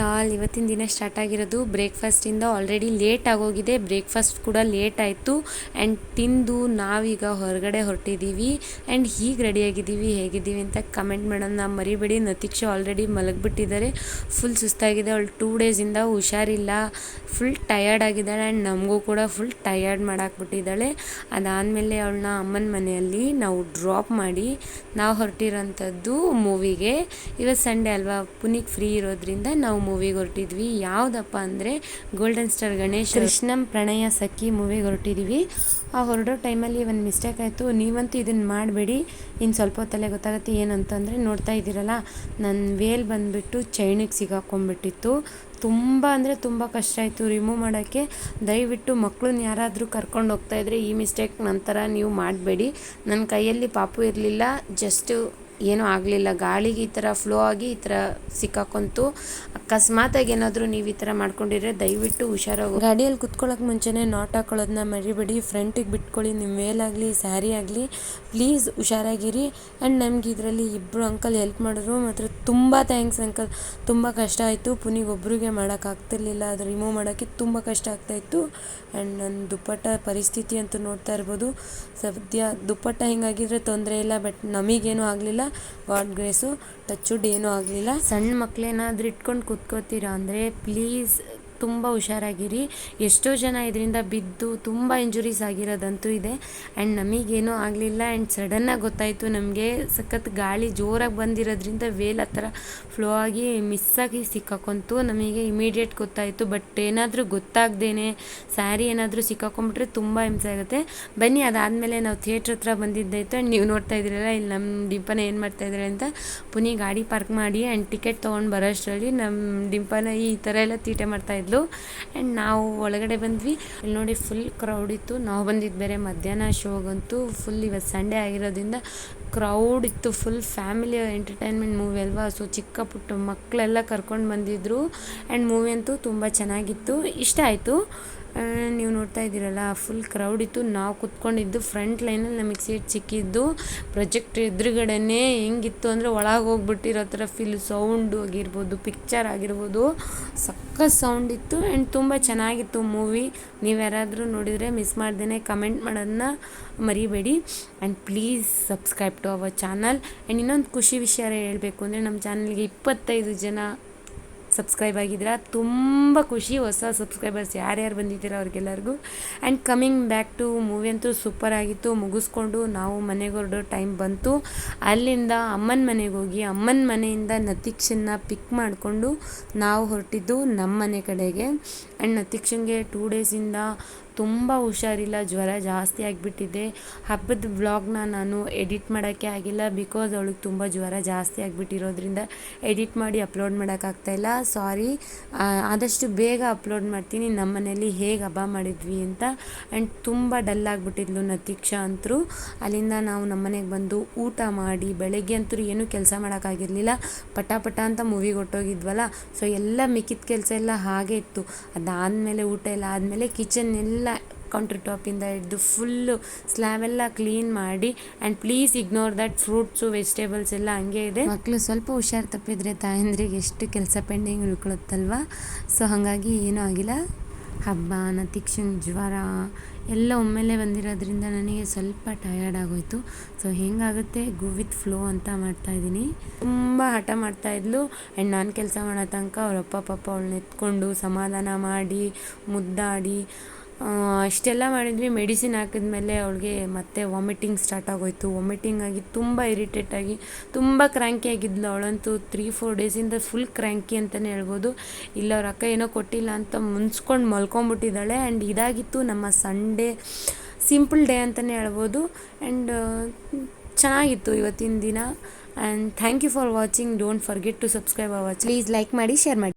All, ಇವತ್ತಿನ ದಿನ start ಆಗಿರೋದು ಬ್ರೇಕ್ಫಾಸ್ಟಿಂದ. ಆಲ್ರೆಡಿ ಲೇಟ್ ಆಗೋಗಿದೆ, ಬ್ರೇಕ್ಫಾಸ್ಟ್ ಕೂಡ ಲೇಟ್ ಆಯಿತು. ಆ್ಯಂಡ್ ತಿಂದು ನಾವೀಗ ಹೊರಗಡೆ ಹೊರಟಿದ್ದೀವಿ. ಆ್ಯಂಡ್ ಹೀಗೆ ರೆಡಿಯಾಗಿದ್ದೀವಿ, ಹೇಗಿದ್ದೀವಿ ಅಂತ ಕಮೆಂಟ್ ಮಾಡೋಣ ಮರಿಬೇಡಿ. ನತೀಕ್ಷಾ ಆಲ್ರೆಡಿ ಮಲಗಿಬಿಟ್ಟಿದ್ದಾರೆ, ಫುಲ್ ಸುಸ್ತಾಗಿದೆ. ಅವಳು 2 ಡೇಸಿಂದ ಹುಷಾರಿಲ್ಲ, ಫುಲ್ ಟಯರ್ಡ್ ಆಗಿದ್ದಾಳೆ. ಆ್ಯಂಡ್ ನಮಗೂ ಕೂಡ ಫುಲ್ ಟಯರ್ಡ್ ಮಾಡಾಕ್ಬಿಟ್ಟಿದ್ದಾಳೆ. ಅದಾದಮೇಲೆ ಅವಳನ್ನ ಅಮ್ಮನ ಮನೆಯಲ್ಲಿ ನಾವು ಡ್ರಾಪ್ ಮಾಡಿ ನಾವು ಹೊರಟಿರೋಂಥದ್ದು ಮೂವಿಗೆ. ಇವತ್ತು ಸಂಡೇ ಅಲ್ವಾ, ಪುನೀತ್ ಫ್ರೀ ಇರೋದ್ರಿಂದ ನಾವು ಮೂವಿಗೆ ಹೊರಟಿದ್ವಿ. ಯಾವುದಪ್ಪ ಅಂದರೆ ಗೋಲ್ಡನ್ ಸ್ಟಾರ್ ಗಣೇಶ್ ಕೃಷ್ಣಂ ಪ್ರಣಯ ಸಖಿ ಮೂವಿಗೆ ಹೊರಟಿದ್ದೀವಿ. ಆ ಹೊರಡೋ ಟೈಮಲ್ಲಿ ಒಂದು ಮಿಸ್ಟೇಕ್ ಆಯಿತು. ನೀವಂತೂ ಇದನ್ನು ಮಾಡಬೇಡಿ, ಇನ್ನು ಸ್ವಲ್ಪ ಹೊತ್ತಲ್ಲೇ ಗೊತ್ತಾಗುತ್ತೆ ಏನಂತಂದರೆ, ನೋಡ್ತಾ ಇದ್ದೀರಲ್ಲ, ನನ್ನ ವೇಲ್ ಬಂದುಬಿಟ್ಟು ಚೈನಿಗೆ ಸಿಗಾಕೊಂಡ್ಬಿಟ್ಟಿತ್ತು. ತುಂಬ ಅಂದರೆ ತುಂಬ ಕಷ್ಟ ಆಯಿತು ರಿಮೂವ್ ಮಾಡೋಕ್ಕೆ. ದಯವಿಟ್ಟು ಮಕ್ಕಳನ್ನ ಯಾರಾದರೂ ಕರ್ಕೊಂಡು ಹೋಗ್ತಾಯಿದ್ರೆ ಈ ಮಿಸ್ಟೇಕ್ ನಂತರ ನೀವು ಮಾಡಬೇಡಿ. ನನ್ನ ಕೈಯಲ್ಲಿ ಪಾಪು ಇರಲಿಲ್ಲ, ಜಸ್ಟು ಏನೂ ಆಗಲಿಲ್ಲ, ಗಾಳಿಗೆ ಈ ಥರ ಫ್ಲೋ ಆಗಿ ಈ ಥರ ಸಿಕ್ಕಾಕೊಂತು. ಅಕಸ್ಮಾತಾಗಿ ಏನಾದರೂ ನೀವು ಈ ಥರ ಮಾಡ್ಕೊಂಡಿದ್ರೆ ದಯವಿಟ್ಟು ಹುಷಾರಾಗಿ ಗಾಡಿಯಲ್ಲಿ ಕುತ್ಕೊಳ್ಳೋಕೆ ಮುಂಚೆನೇ ನಾಟ್ ಹಾಕೊಳ್ಳೋದನ್ನ ಮರಿಬೇಡಿ. ಫ್ರಂಟಿಗೆ ಬಿಟ್ಕೊಳ್ಳಿ, ನಿಮ್ಮ ವೇಲಾಗಲಿ ಸ್ಯಾರಿ ಆಗಲಿ, ಪ್ಲೀಸ್ ಹುಷಾರಾಗಿರಿ. ಆ್ಯಂಡ್ ನಮ್ಗೆ ಇದರಲ್ಲಿ ಇಬ್ಬರು ಅಂಕಲ್ ಹೆಲ್ಪ್ ಮಾಡಿದ್ರು, ಮಾತ್ರ ತುಂಬ ಥ್ಯಾಂಕ್ಸ್ ಅಂಕಲ್. ತುಂಬ ಕಷ್ಟ ಆಯಿತು, ಪುನಿಗೊಬ್ಬರಿಗೆ ಮಾಡೋಕ್ಕಾಗ್ತಿರ್ಲಿಲ್ಲ, ಅದು ರಿಮೂವ್ ಮಾಡೋಕ್ಕೆ ತುಂಬ ಕಷ್ಟ ಆಗ್ತಾಯಿತ್ತು. ಆ್ಯಂಡ್ ನನ್ನ ದುಪ್ಪಟ್ಟ ಪರಿಸ್ಥಿತಿ ಅಂತೂ ನೋಡ್ತಾ ಇರ್ಬೋದು. ಸದ್ಯ ದುಪ್ಪಟ್ಟ ಹಿಂಗಾಗಿದ್ರೆ ತೊಂದರೆ ಇಲ್ಲ, ಬಟ್ ನಮಗೇನೂ ಆಗಲಿಲ್ಲ, ಗಾಡ್ ಗ್ರೇಸು, ಟಚ್ವುಡ್ ಏನೂ ಆಗಲಿಲ್ಲ. ಸಣ್ಣ ಮಕ್ಕಳೇನಾದರೂ ಇಟ್ಕೊಂಡು ಕೂತ್ಕೋತೀರಾ ಅಂದರೆ ಪ್ಲೀಸ್ ತುಂಬ ಹುಷಾರಾಗಿರಿ. ಎಷ್ಟೋ ಜನ ಇದರಿಂದ ಬಿದ್ದು ತುಂಬ ಇಂಜುರೀಸ್ ಆಗಿರೋದಂತೂ ಇದೆ. ಆ್ಯಂಡ್ ನಮಗೇನೂ ಆಗಲಿಲ್ಲ. ಆ್ಯಂಡ್ ಸಡನ್ನಾಗಿ ಗೊತ್ತಾಯಿತು ನಮಗೆ, ಸಖತ್ ಗಾಳಿ ಜೋರಾಗಿ ಬಂದಿರೋದ್ರಿಂದ ವೇಲ್ ಆ ಥರ ಫ್ಲೋ ಆಗಿ ಮಿಸ್ಸಾಗಿ ಸಿಕ್ಕಾಕೊಂತು. ನಮಗೆ ಇಮಿಡಿಯೇಟ್ ಗೊತ್ತಾಯಿತು. ಬಟ್ ಏನಾದರೂ ಗೊತ್ತಾಗ್ದೇ ಸ್ಯಾರಿ ಏನಾದರೂ ಸಿಕ್ಕಾಕೊಂಡ್ಬಿಟ್ರೆ ತುಂಬ ಹಿಂಸೆ ಆಗುತ್ತೆ. ಬನ್ನಿ, ಅದಾದಮೇಲೆ ನಾವು ಥಿಯೇಟ್ರ್ ಹತ್ರ ಬಂದಿದ್ದಾಯಿತು. ಆ್ಯಂಡ್ ನೀವು ನೋಡ್ತಾ ಇದ್ದೀರಲ್ಲ, ಇಲ್ಲಿ ನಮ್ಮ ಡಿಂಪನ ಏನು ಮಾಡ್ತಾಯಿದ್ದಾರೆ ಅಂತ. ಪುನಿ ಗಾಡಿ ಪಾರ್ಕ್ ಮಾಡಿ ಆ್ಯಂಡ್ ಟಿಕೆಟ್ ತೊಗೊಂಡು ಬರೋಷ್ಟರಲ್ಲಿ ನಮ್ಮ ಡಿಂಪನ ಈ ಥರ ಎಲ್ಲ ತೀಟೆ ಮಾಡ್ತಾಯಿದ್ಲು. ಆ್ಯಂಡ್ ನಾವು ಒಳಗಡೆ ಬಂದ್ವಿ. ಇಲ್ಲಿ ನೋಡಿ ಫುಲ್ ಕ್ರೌಡ್ ಇತ್ತು. ನಾವು ಬಂದಿದ್ದು ಬೇರೆ ಮಧ್ಯಾಹ್ನ ಶೋಗಂತೂ ಫುಲ್, ಇವತ್ತು ಸಂಡೇ ಆಗಿರೋದ್ರಿಂದ ಕ್ರೌಡ್ ಇತ್ತು. ಫುಲ್ ಫ್ಯಾಮಿಲಿ ಎಂಟರ್ಟೈನ್ಮೆಂಟ್ ಮೂವಿ ಅಲ್ವಾ, ಸೊ ಚಿಕ್ಕ ಪುಟ್ಟ ಮಕ್ಕಳೆಲ್ಲ ಕರ್ಕೊಂಡು ಬಂದಿದ್ದರು. ಆ್ಯಂಡ್ ಮೂವಿ ಅಂತೂ ತುಂಬ ಚೆನ್ನಾಗಿತ್ತು, ಇಷ್ಟ ಆಯಿತು. ನೀವು ನೋಡ್ತಾ ಇದ್ದೀರಲ್ಲ, ಫುಲ್ ಕ್ರೌಡ್ ಇತ್ತು. ನಾವು ಕುತ್ಕೊಂಡಿದ್ದು ಫ್ರಂಟ್ ಲೈನಲ್ಲಿ, ನಮಗೆ ಸೀಟ್ ಸಿಕ್ಕಿದ್ದು ಪ್ರೊಜೆಕ್ಟ್ ಎದುರುಗಡೆನೇ. ಹೆಂಗಿತ್ತು ಅಂದರೆ ಒಳಗೆ ಹೋಗ್ಬಿಟ್ಟಿರೋ ಥರ ಫೀಲ್, ಸೌಂಡು ಆಗಿರ್ಬೋದು, ಪಿಕ್ಚರ್ ಆಗಿರ್ಬೋದು, ಸಖತ್ ಸೌಂಡ್ ಇತ್ತು. ಆ್ಯಂಡ್ ತುಂಬ ಚೆನ್ನಾಗಿತ್ತು ಮೂವಿ. ನೀವು ಯಾರಾದರೂ ನೋಡಿದರೆ ಮಿಸ್ ಮಾಡ್ದೇ ಕಮೆಂಟ್ ಮಾಡೋದನ್ನ ಮರಿಬೇಡಿ. And please subscribe to our channel. And ಇನ್ನೊಂದು ಖುಷಿ ವಿಷಯ ಹೇಳಬೇಕು ಅಂದರೆ, ನಮ್ಮ ಚಾನಲ್ಗೆ 25 ಜನ ಸಬ್ಸ್ಕ್ರೈಬ್ ಆಗಿದ್ದೀರಾ, ತುಂಬ ಖುಷಿ. ಹೊಸ ಸಬ್ಸ್ಕ್ರೈಬರ್ಸ್ ಯಾರ್ಯಾರು ಬಂದಿದ್ದೀರಾ ಅವ್ರಿಗೆಲ್ಲರಿಗೂ. And coming back to movie ಅಂತೂ ಸೂಪರ್ ಆಗಿತ್ತು. ಮುಗಿಸ್ಕೊಂಡು ನಾವು ಮನೆಗೆ ಹೊರಡೋ ಟೈಮ್ ಬಂತು. ಅಲ್ಲಿಂದ ಅಮ್ಮನ ಮನೆಗೆ ಹೋಗಿ, ಅಮ್ಮನ ಮನೆಯಿಂದ ನತೀಕ್ಷನ್ನ ಪಿಕ್ ಮಾಡಿಕೊಂಡು ನಾವು ಹೊರಟಿದ್ದು ನಮ್ಮ ಮನೆ ಕಡೆಗೆ. ಆ್ಯಂಡ್ ನತೀಕ್ಷನ್ಗೆ 2 ಡೇಸಿಂದ ತುಂಬ ಹುಷಾರಿಲ್ಲ, ಜ್ವರ ಜಾಸ್ತಿ ಆಗಿಬಿಟ್ಟಿದೆ. ಹಬ್ಬದ ವ್ಲಾಗ್ನ ನಾನು ಎಡಿಟ್ ಮಾಡೋಕ್ಕೆ ಆಗಿಲ್ಲ, ಬಿಕಾಸ್ ಅವಳಿಗೆ ತುಂಬ ಜ್ವರ ಜಾಸ್ತಿ ಆಗಿಬಿಟ್ಟಿರೋದ್ರಿಂದ ಎಡಿಟ್ ಮಾಡಿ ಅಪ್ಲೋಡ್ ಮಾಡೋಕ್ಕಾಗ್ತಾಯಿಲ್ಲ, ಸಾರಿ. ಆದಷ್ಟು ಬೇಗ ಅಪ್ಲೋಡ್ ಮಾಡ್ತೀನಿ ನಮ್ಮ ಮನೇಲಿ ಹೇಗೆ ಹಬ್ಬ ಮಾಡಿದ್ವಿ ಅಂತ. ಆ್ಯಂಡ್ ತುಂಬ ಡಲ್ ಆಗಿಬಿಟ್ಟಿದ್ಲು ನತೀಕ್ಷಾ ಅಂತೂ. ಅಲ್ಲಿಂದ ನಾವು ನಮ್ಮ ಮನೆಗೆ ಬಂದು ಊಟ ಮಾಡಿ, ಬೆಳಗ್ಗೆ ಅಂತೂ ಏನೂ ಕೆಲಸ ಮಾಡೋಕ್ಕಾಗಿರಲಿಲ್ಲ, ಪಟ ಅಂತ ಮೂವಿಗೆ ಹೊಟ್ಟೋಗಿದ್ವಲ್ಲ, ಸೊ ಎಲ್ಲ ಮಿಕ್ಕಿದ ಕೆಲಸ ಎಲ್ಲ ಹಾಗೆ ಇತ್ತು. ಅದಾದಮೇಲೆ ಊಟ ಎಲ್ಲ ಆದಮೇಲೆ ಕಿಚನ್ ಎಲ್ಲ ಕೌಂಟ್ರ್ ಟಾಪಿಂದ ಹಿಡಿದು ಫುಲ್ಲು ಸ್ಲ್ಯಾಬೆಲ್ಲ ಕ್ಲೀನ್ ಮಾಡಿ. And please ignore that, fruits vegetables ಎಲ್ಲ ಹಂಗೆ ಇದೆ. ಮಕ್ಕಳು ಸ್ವಲ್ಪ ಹುಷಾರು ತಪ್ಪಿದರೆ ತಾಯಂದ್ರಿಗೆ ಎಷ್ಟು ಕೆಲಸ ಪೆಂಡಿಂಗ್ ಉಳ್ಕೊಳುತ್ತಲ್ವ, ಸೊ ಹಾಗಾಗಿ ಏನೂ ಆಗಿಲ್ಲ. ಹಬ್ಬ, ನತೀಕ್ಷನ್ ಜ್ವರ ಎಲ್ಲ ಒಮ್ಮೆಲೆ ಬಂದಿರೋದ್ರಿಂದ ನನಗೆ ಸ್ವಲ್ಪ ಟಯರ್ಡ್ ಆಗೋಯಿತು. ಸೊ ಹೆಂಗಾಗುತ್ತೆ ಗೋ ವಿತ್ ಫ್ಲೋ ಅಂತ ಮಾಡ್ತಾಯಿದ್ದೀನಿ. ತುಂಬ ಹಠ ಮಾಡ್ತಾಯಿದ್ಲು. ಆ್ಯಂಡ್ ನಾನು ಕೆಲಸ ಮಾಡೋ ತನಕ ಅವರಪ್ಪ ಪಾಪ ಅವಳನ್ನ ಎತ್ಕೊಂಡು ಸಮಾಧಾನ ಮಾಡಿ ಮುದ್ದಾಡಿ ಅಷ್ಟೆಲ್ಲ ಮಾಡಿದ್ವಿ. ಮೆಡಿಸಿನ್ ಹಾಕಿದ್ಮೇಲೆ ಅವಳಿಗೆ ಮತ್ತೆ ವಾಮಿಟಿಂಗ್ ಸ್ಟಾರ್ಟ್ ಆಗೋಯಿತು. ವಾಮಿಟಿಂಗ್ ಆಗಿ ತುಂಬ ಇರಿಟೇಟ್ ಆಗಿ ತುಂಬ ಕ್ರ್ಯಾಂಕಿ ಆಗಿದ್ಲು ಅವಳಂತೂ. 3-4 ಡೇಸಿಂದ ಫುಲ್ ಕ್ರ್ಯಾಂಕಿ ಅಂತಲೇ ಹೇಳ್ಬೋದು. ಇಲ್ಲ ಅವ್ರ ಅಕ್ಕ ಏನೋ ಕೊಟ್ಟಿಲ್ಲ ಅಂತ ಮುನ್ಸ್ಕೊಂಡು ಮಲ್ಕೊಂಬಿಟ್ಟಿದ್ದಾಳೆ. ಆ್ಯಂಡ್ ಇದಾಗಿತ್ತು ನಮ್ಮ ಸಂಡೇ, ಸಿಂಪಲ್ ಡೇ ಅಂತಲೇ ಹೇಳ್ಬೋದು. ಆ್ಯಂಡ್ ಚೆನ್ನಾಗಿತ್ತು ಇವತ್ತಿನ ದಿನ. And thank you for watching. Don't forget to subscribe our channel. Please like ಮಾಡಿ, ಶೇರ್ ಮಾಡಿ.